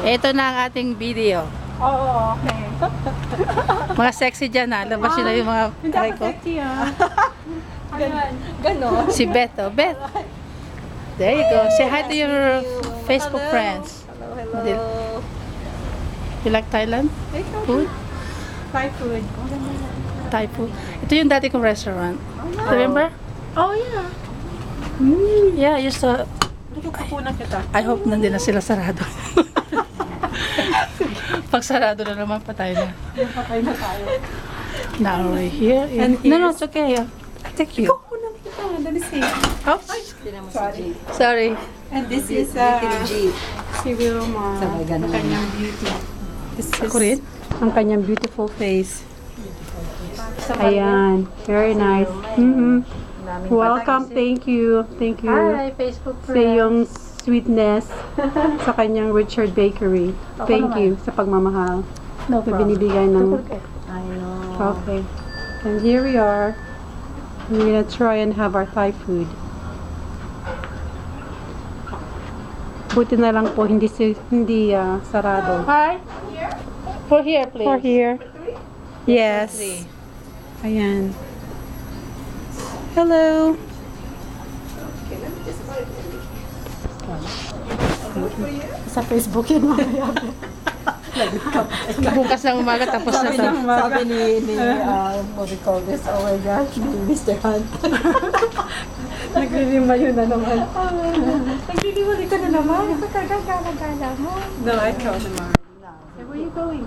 Ito na ang ating video. Oo, okay. Mga sexy dyan ha. Labas yun na yung mga Hindi aray ako ko. sexy ah. Ayan. Ganon. Si Beth, oh. Beth. There you go. Say hi to your Facebook Hello. friends. Hello. You like Thailand food? Thai food. Thai food. Ito yung dati kong restaurant. Remember? Oh, yeah. Yeah, I used to... Kukunan kita. I hope nandun na sila sarado. Pag sarado na naman, patay na. Patay na tayo. Now we're here. And No, no, here's- it's okay. I take you. Kukunan kita. Dali si. Oops. Sorry. Sorry. And this is si Wilma. Sabay ganun. Ang kanyang beauty. This is Ako rin? ang kanyang beautiful face. Ayan. Very nice. Welcome. Thank you. Thank you. Hi, Facebook Sa iyong sweetness sa kanyang Richard Bakery. Thank you sa pagmamahal No na problem. binibigay ng... I know. Okay. And here we are. We're gonna try and have our Thai food. Buti na lang po hindi sarado. Hi. For here, please. For here. Yes. Ayan. Hello. Sa Facebook yun mamaya. Bukas ng umaga tapos na to. Sabi ni what do you call this? Oh my gosh, ni Mr. Hunt. Naglilimayo na naman. Nagliliwali ka na naman. Kagagala mo. No, I told him already. Where are you going?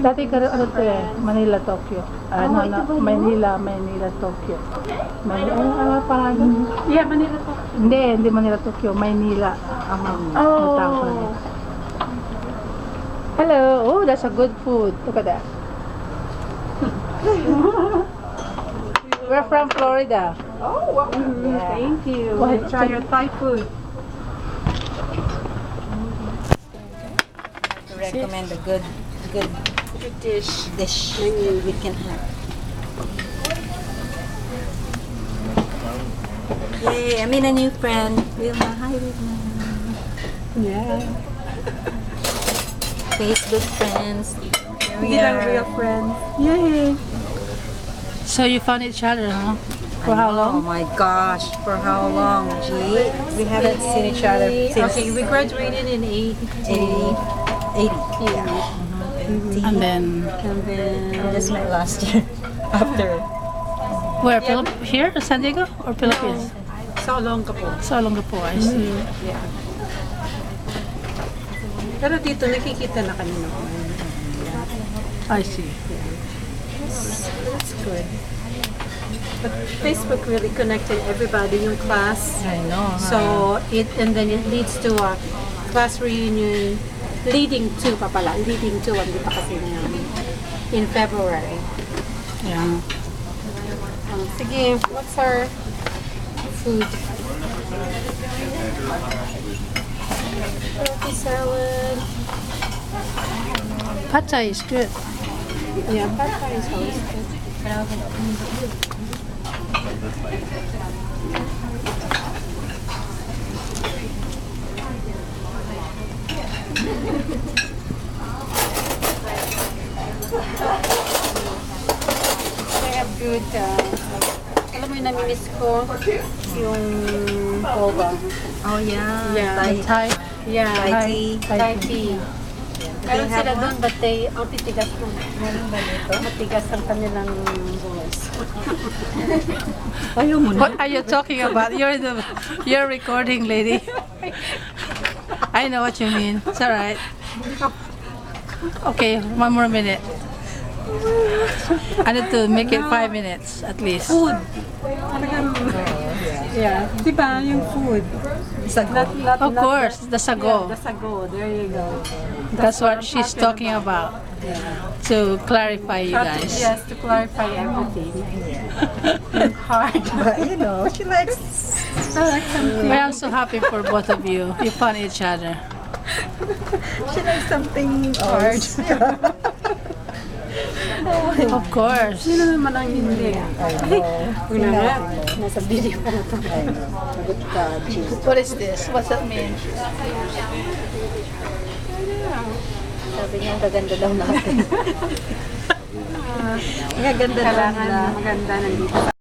Dati ka ano to eh, Manila, Tokyo. Ano, Manila, Tokyo. Manila, parang... Yeah, Manila po. Hindi Manila, Tokyo. Maynila. Oh. Hello. Oh, that's a good food. Look at that. We're from Florida. Oh, wow. Thank you. Why- Try your Thai food. To recommend a good dish we can have. Yay, I mean a new friend. Wilma, hi Wilma. Yeah. Facebook friends. Here we Hindi lang are. real friends. Yay. So you found each other, huh? For how Oh long? my gosh, for how long? Gee, we haven't seen each other since Okay, we graduated in 80. Yeah. And then, and then Just met last year. After. where? Here? San Diego? Or Philippines? sa Olongapo. Sa Olongapo, I see. Yeah. Pero dito nakikita na kami noon. I see. That's good. But Facebook really connected everybody, yung class. I know. So and then it leads to a class reunion leading to hindi pa kasi namin in February. Yeah. Sige, what's our food? Roti salad. Pad Thai is good. Yeah, pad thai is always good. They have good, alam mo yung namimiss ko, yung boba. Oh yeah. Yeah. Thai. Yeah, Thai tea. Thai tea. Meron sila doon, but ang titigas mo. Meron ba dito? Matigas ang kanilang voice. Ayaw mo na. What are you talking about? You're recording, lady. I know what you mean. It's alright. Okay, one more minute. I need to make it 5 minutes at least. Food. Talagang, yeah. Diba, yung food. Of course, the Yeah, sago. the sago. There you go. That's what she's talking about. To clarify, you guys. Yes, to clarify everything. Hard. But you know, she likes. I like something. But I'm so happy for both of you. You found each other. She likes something hard. Of course. Sino naman ang hindi? Una nga, nasa video ka na to. Ay, sagot ka, cheese. What is this? What's that mean? Sabi niya, ang gaganda daw natin. Ang gaganda daw Kailangan nila. maganda nandito